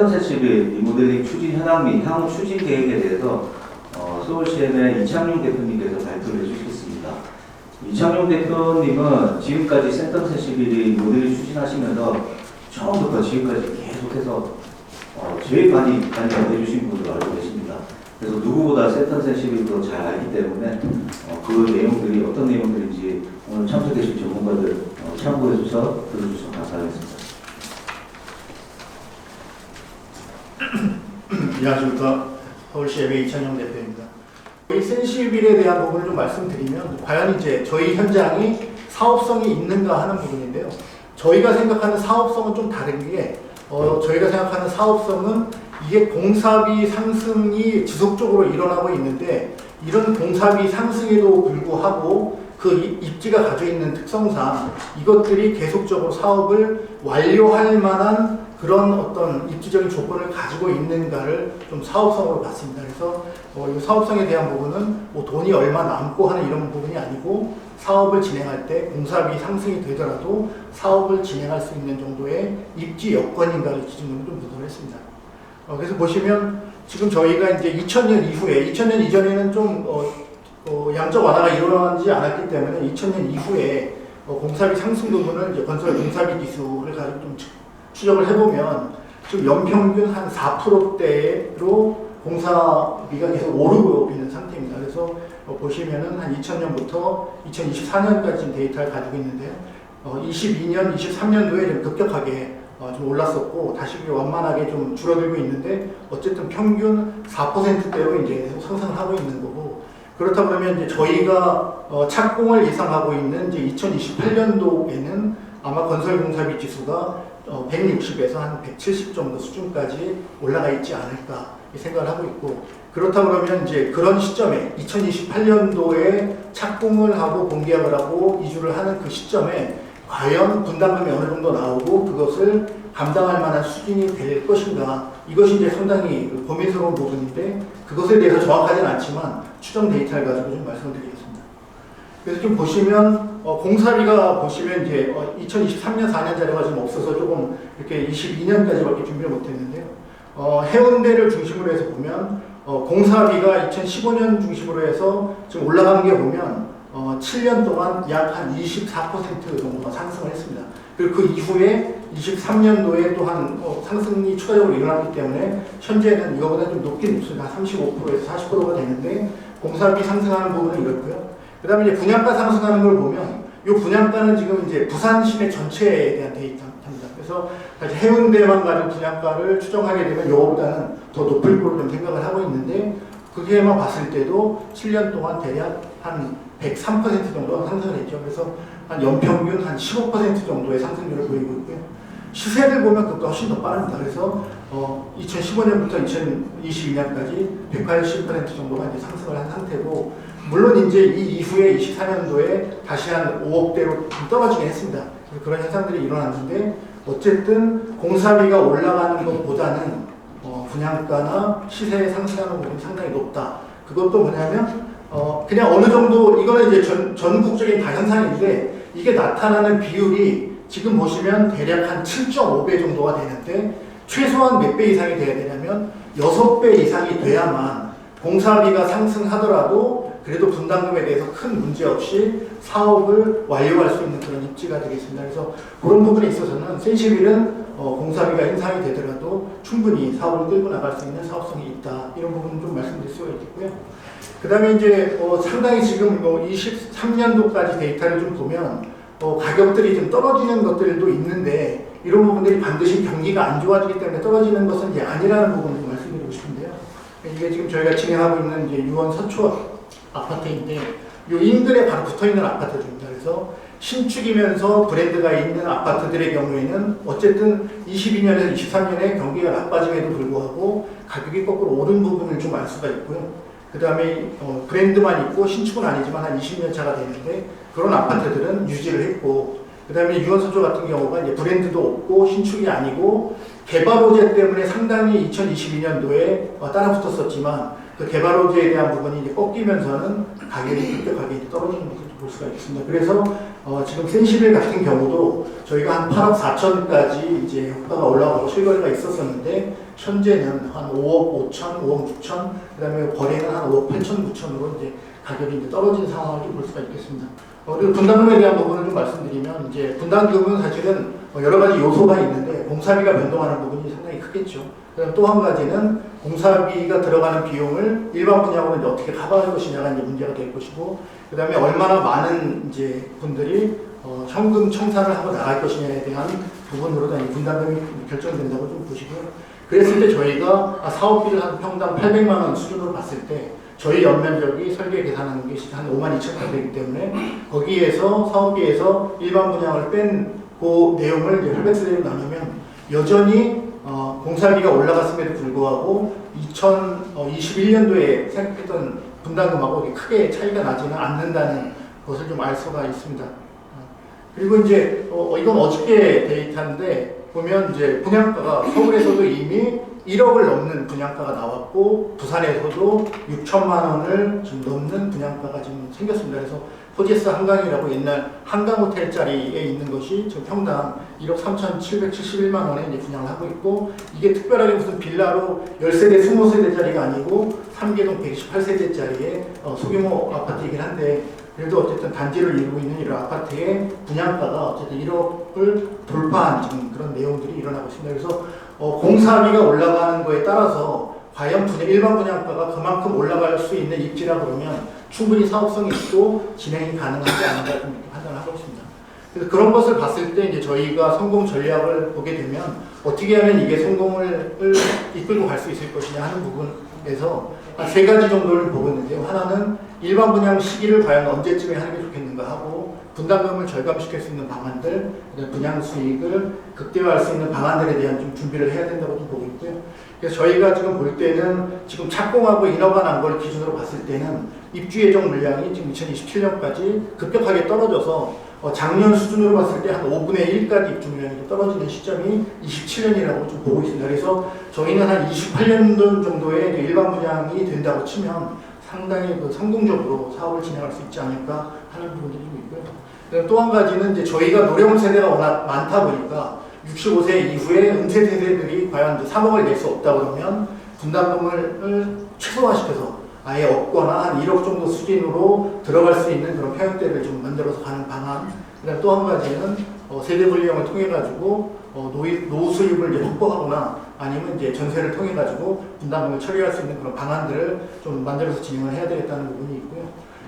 센텀 세시빌 리모델링 추진 현황 및 향후 추진 계획에 대해서 서울시엠의 이창용 대표님께서 발표를 해주시겠습니다. 이창용 대표님은 지금까지 센텀 세시빌이 리모델링 추진하시면서 처음부터 지금까지 계속해서 제일 많이 관여해 주신 분으로 알고 계십니다. 그래서 누구보다 센텀 세시빌도 잘 알기 때문에 그 내용들이 어떤 내용들인지 오늘 참석해 주신 전문가들 참고해 주셔서 들어주셔서 감사하겠습니다. 안녕하십니까. 서울시엠의 이창용 대표입니다. 이 센시빌에 대한 부분을 좀 말씀드리면 과연 이제 저희 현장이 사업성이 있는가 하는 부분인데요. 저희가 생각하는 사업성은 좀 다른 게 저희가 생각하는 사업성은 이게 공사비 상승이 지속적으로 일어나고 있는데 이런 공사비 상승에도 불구하고 그 입지가 가지고 있는 특성상 이것들이 계속적으로 사업을 완료할 만한 그런 어떤 입지적인 조건을 가지고 있는가를 좀 사업성으로 봤습니다. 그래서 이 사업성에 대한 부분은 뭐 돈이 얼마 남고 하는 이런 부분이 아니고 사업을 진행할 때 공사비 상승이 되더라도 사업을 진행할 수 있는 정도의 입지 여건인가를 기준으로 좀 보도를 했습니다. 그래서 보시면 지금 저희가 이제 2000년 이후에 2000년 이전에는 좀 양적 완화가 일어나지 않았기 때문에 2000년 이후에 공사비 상승 부분을 이제 건설 공사비 기술을 가지고 좀 추적을 해보면 지금 연평균 한 4%대로 공사비가 계속 오르고 있는 상태입니다. 그래서 보시면은 한 2000년부터 2024년까지 지금 데이터를 가지고 있는데요. 22년, 23년도에 좀 급격하게 좀 올랐었고 다시 완만하게 좀 줄어들고 있는데 어쨌든 평균 4%대로 이제 상승을 하고 있는 거고 그렇다 그러면 이제 저희가 착공을 예상하고 있는 이제 2028년도에는 아마 건설 공사비 지수가 160에서 한 170 정도 수준까지 올라가 있지 않을까 생각을 하고 있고 그렇다 그러면 이제 그런 시점에 2028년도에 착공을 하고 공계약을 하고 이주를 하는 그 시점에 과연 분담금이 어느 정도 나오고 그것을 감당할 만한 수준이 될 것인가 이것이 이제 상당히 고민스러운 부분인데 그것에 대해서 정확하지는 않지만 추정 데이터를 가지고 좀 말씀을 드리겠습니다. 그래서 좀 보시면 공사비가 보시면 이제 2023년 4년 자료가 좀 없어서 조금 이렇게 22년까지밖에 준비를 못했는데요. 해운대를 중심으로 해서 보면 공사비가 2015년 중심으로 해서 지금 올라간 게 보면 7년 동안 약 한 24% 정도가 상승을 했습니다. 그리고 그 이후에 23년도에 또한 상승이 추가적으로 일어났기 때문에 현재는 이거보다 좀 높긴 높습니다. 35%에서 40%가 되는데 공사비 상승하는 부분은 이렇고요. 그 다음에 이제 분양가 상승하는 걸 보면 이 분양가는 지금 이제 부산 시내 전체에 대한 데이터입니다. 그래서 사실 해운대만 가지고 분양가를 추정하게 되면 이거보다는 더 높을 거로 좀 생각을 하고 있는데 그게만 봤을 때도 7년 동안 대략 한 103% 정도가 상승을 했죠. 그래서 한 연평균 한 15% 정도의 상승률을 보이고 있고요. 시세를 보면 그것보다 훨씬 더 빠릅니다. 그래서 2015년부터 2022년까지 180% 정도가 이제 상승을 한 상태고 물론 이제 이 이후에 24년도에 다시 한 5억대로 떨어지긴 했습니다. 그런 현상들이 일어났는데 어쨌든 공사비가 올라가는 것보다는 분양가나 시세에 상승하는 부분이 상당히 높다. 그것도 뭐냐면 그냥 어느 정도 이거는 이제 전국적인 다현상인데 이게 나타나는 비율이 지금 보시면 대략 한 7.5배 정도가 되는데 최소한 몇 배 이상이 돼야 되냐면 6배 이상이 돼야만 공사비가 상승하더라도 그래도 분담금에 대해서 큰 문제 없이 사업을 완료할 수 있는 그런 입지가 되겠습니다. 그래서 그런 부분에 있어서는 센시빌은 공사비가 인상이 되더라도 충분히 사업을 끌고 나갈 수 있는 사업성이 있다. 이런 부분은 좀 말씀드릴 수가 있겠고요. 그 다음에 이제 상당히 지금 23년도까지 데이터를 좀 보면 가격들이 좀 떨어지는 것들도 있는데 이런 부분들이 반드시 경기가 안 좋아지기 때문에 떨어지는 것은 이제 아니라는 부분을 좀 말씀드리고 싶은데요. 이게 지금 저희가 진행하고 있는 이제 유원 서초 아파트인데 이 인근에 바로 붙어있는 아파트들입니다. 그래서 신축이면서 브랜드가 있는 아파트들의 경우에는 어쨌든 22년에서 23년에 경기가 나빠짐에도 불구하고 가격이 거꾸로 오른 부분을 좀 알 수가 있고요. 그 다음에 브랜드만 있고 신축은 아니지만 한 20년 차가 되는데 그런 아파트들은 유지를 했고 그 다음에 유원서초 같은 경우가 이제 브랜드도 없고 신축이 아니고 개발 호재 때문에 상당히 2022년도에 따라붙었었지만 그 개발 호재에 대한 부분이 이제 꺾이면서는 가격이 급격하게 떨어지는 것을 볼 수가 있습니다. 그래서 지금 센시빌 같은 경우도 저희가 한 8억 4천까지 이제 효과가 올라가고 실거래가 있었었는데 현재는 한 5억 5천, 5억 6천, 그다음에 거래는 한 5억 8천, 9천으로 이제 가격이 이제 떨어진 상황을 좀 볼 수가 있겠습니다. 그리고 분담금에 대한 부분을 좀 말씀드리면 이제 분담금은 사실은 여러 가지 요소가 있는데 공사비가 변동하는 부분이 상당히 크겠죠. 그다음 또 한 가지는 공사비가 들어가는 비용을 일반 분양으로 이제 어떻게 커버할 것이냐가 이제 문제가 될 것이고, 그다음에 얼마나 많은 이제 분들이 현금 청산을 하고 나갈 것이냐에 대한 부분으로 분담금이 결정된다고 좀 보시고요. 그랬을 때 저희가 사업비를 한 평당 800만 원 수준으로 봤을 때 저희 연면적이 설계 계산하는 게 한 5만 2천 원 되기 때문에 거기에서 사업비에서 일반 분양을 뺀 그 내용을 이제 혈백수대로 나누면 여전히 공사비가 올라갔음에도 불구하고 2021년도에 생각했던 분담금하고 크게 차이가 나지는 않는다는 것을 좀 알 수가 있습니다. 그리고 이제 이건 어저께 데이터인데 보면 이제 분양가가 서울에서도 이미 1억을 넘는 분양가가 나왔고 부산에서도 6천만 원을 좀 넘는 분양가가 지금 생겼습니다. 그래서 호지스 한강이라고 옛날 한강 호텔 자리에 있는 것이 지금 평당 1억 3,771만 원에 이제 분양을 하고 있고, 이게 특별하게 무슨 빌라로 10세대, 20세대짜리가 아니고 3개동 128세대짜리의 소규모 아파트이긴 한데, 그래도 어쨌든 단지를 이루고 있는 이런 아파트의 분양가가 어쨌든 1억을 돌파한 지금 그런 내용들이 일어나고 있습니다. 그래서 공사비가 올라가는 거에 따라서 과연 일반 분양가가 그만큼 올라갈 수 있는 입지라 그러면 충분히 사업성이 있고 진행이 가능하지 않은가 좀 이렇게 판단을 하고 있습니다. 그래서 그런 것을 봤을 때 이제 저희가 성공 전략을 보게 되면 어떻게 하면 이게 성공을 이끌고 갈 수 있을 것이냐 하는 부분에서 한 3가지 정도를 보고 있는데요. 하나는 일반 분양 시기를 과연 언제쯤에 하는 게 좋겠는가 하고, 분담금을 절감시킬 수 있는 방안들, 분양 수익을 극대화할 수 있는 방안들에 대한 좀 준비를 해야 된다고 좀 보고 있고요. 그래서 저희가 지금 볼 때는 지금 착공하고 인허가 난 걸 기준으로 봤을 때는 입주 예정 물량이 지금 2027년까지 급격하게 떨어져서 작년 수준으로 봤을 때 한 5분의 1까지 입주 물량이 떨어지는 시점이 27년이라고 좀 보고 있습니다. 그래서 저희는 한 28년 정도의 일반 분양이 된다고 치면 상당히 성공적으로 사업을 진행할 수 있지 않을까 하는 부분들이 좀 있고요. 또 한 가지는 이제 저희가 노령 세대가 워낙 많다 보니까 65세 이후에 은퇴 세대들이 과연 이제 3억을 낼 수 없다 그러면 분담금을 최소화시켜서 아예 없거나 한 1억 정도 수준으로 들어갈 수 있는 그런 평형대를 좀 만들어서 가는 방안. 그다음 또 한 가지는 세대 분리형을 통해 가지고 노후 수입을 이제 확보하거나 아니면 이제 전세를 통해 가지고 분담금을 처리할 수 있는 그런 방안들을 좀 만들어서 진행을 해야 되겠다는 부분이 있고요.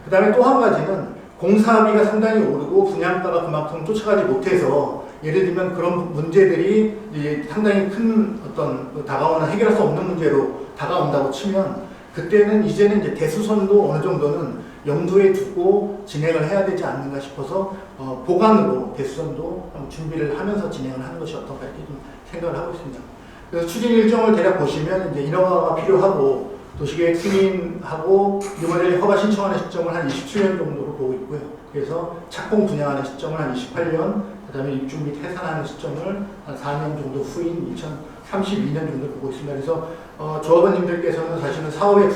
그다음에 또 한 가지는 공사비가 상당히 오르고 분양가가 그만큼 쫓아가지 못해서 예를 들면 그런 문제들이 이제 상당히 큰 어떤 다가오는 해결할 수 없는 문제로 다가온다고 치면 그때는 이제는 이제 대수선도 어느 정도는 염두에 두고 진행을 해야 되지 않는가 싶어서 보강으로 대수선도 준비를 하면서 진행을 하는 것이 어떨까 이렇게 좀 생각을 하고 있습니다. 그래서 추진 일정을 대략 보시면 이제 인허가가 필요하고 도시계획 승인하고 유보델리 허가 신청하는 시점을 한 27년 정도로 보고 있고요. 그래서 착공 분양하는 시점을 한 28년, 그다음에 입주 및 해산하는 시점을 한 4년 정도 후인 2032년 정도 보고 있습니다. 그래서 조합원님들께서는 사실은 사업의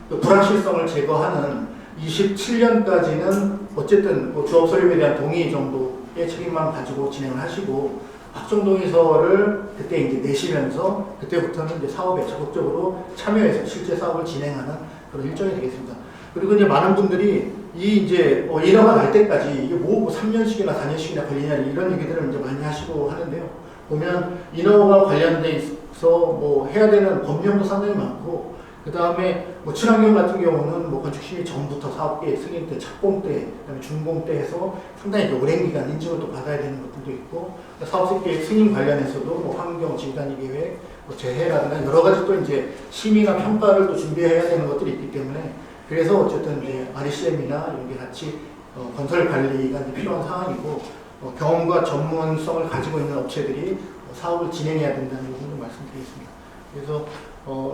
불확실성을 제거하는 27년까지는 어쨌든 조합 설립에 대한 동의 정도의 책임만 가지고 진행을 하시고 확정동의서를 그때 이제 내시면서 그때부터는 이제 사업에 적극적으로 참여해서 실제 사업을 진행하는 그런 일정이 되겠습니다. 그리고 이제 많은 분들이 이 이제 인허가 날 때까지 이게 뭐 3년씩이나 4년씩이나 걸리냐 이런 얘기들을 이제 많이 하시고 하는데요. 보면 인허가 관련돼 있어 뭐 해야 되는 법령도 상당히 많고, 그 다음에 뭐 친환경 같은 경우는 뭐 건축 시기 전부터 사업계획 승인 때, 착공 때, 그다음에 준공 때 해서 상당히 오랜 기간 인증을 또 받아야 되는 것들도 있고, 사업계획 승인 관련해서도 뭐 환경 지구단위 계획, 뭐 재해라든가 여러 가지 또 이제 심의나 평가를 또 준비해야 되는 것들이 있기 때문에, 그래서 어쨌든 이제 RCM이나 이런 게 같이 건설 관리가 이제 필요한 상황이고, 경험과 전문성을 가지고 있는 업체들이 사업을 진행해야 된다는 부분을 말씀드리겠습니다. 그래서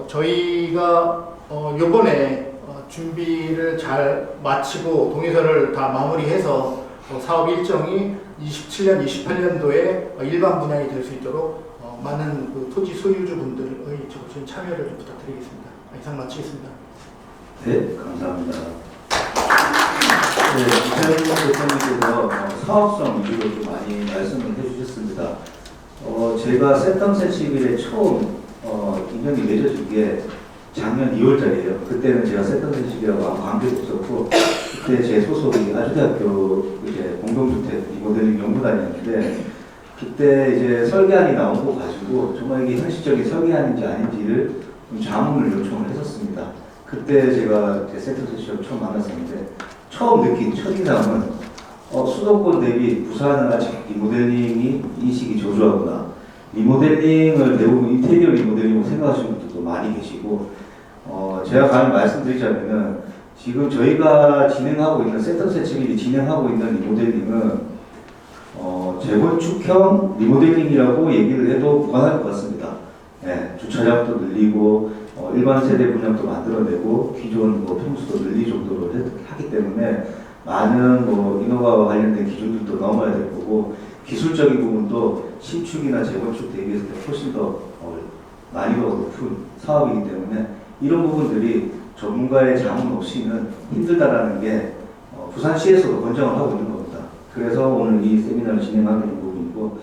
저희가 요번에 준비를 잘 마치고 동의서를 다 마무리해서 사업 일정이 27년, 28년도에 일반 분양이 될 수 있도록 많은 그 토지 소유주분들의 적극적인 참여를 좀 부탁드리겠습니다. 이상 마치겠습니다. 네, 감사합니다. 이차영 대표님께서 사업성 위주로 좀 많이 말씀을 해주셨습니다. 제가 센텀31에 처음 인연이 맺어진 게 작년 2월달이에요. 그때는 제가 센텀31하고 아무 관계도 없었고, 그때 제 소속이 아주대학교 이제 공동주택 리모델링 연구단이었는데, 그때 이제 설계안이 나온 거 가지고 정말 이게 현실적인 설계안인지 아닌지를 좀 자문을 요청을 했었습니다. 그때 제가 센텀31을 처음 만났었는데, 처음 느낀 첫인상은 수도권 대비 부산은 아직 리모델링이 인식이 저조하구나. 리모델링을 대부분 인테리어 리모델링으로 생각하시는 분들도 많이 계시고, 제가 감히 말씀드리자면은 지금 저희가 진행하고 있는 센텀31이 진행하고 있는 리모델링은 재건축형 리모델링이라고 얘기를 해도 무관할 것 같습니다. 네, 주차장도 늘리고 일반 세대 분양도 만들어내고 기존 평수도 늘릴 정도로 하기 때문에 많은 인허가와 관련된 기준들도 넘어야 될 거고, 기술적인 부분도 신축이나 재건축 대비해서 훨씬 더 난이도가 높은 사업이기 때문에 이런 부분들이 전문가의 자문 없이는 힘들다라는 게 부산시에서도 권장을 하고 있는 겁니다. 그래서 오늘 이 세미나를 진행하게 된 부분이고,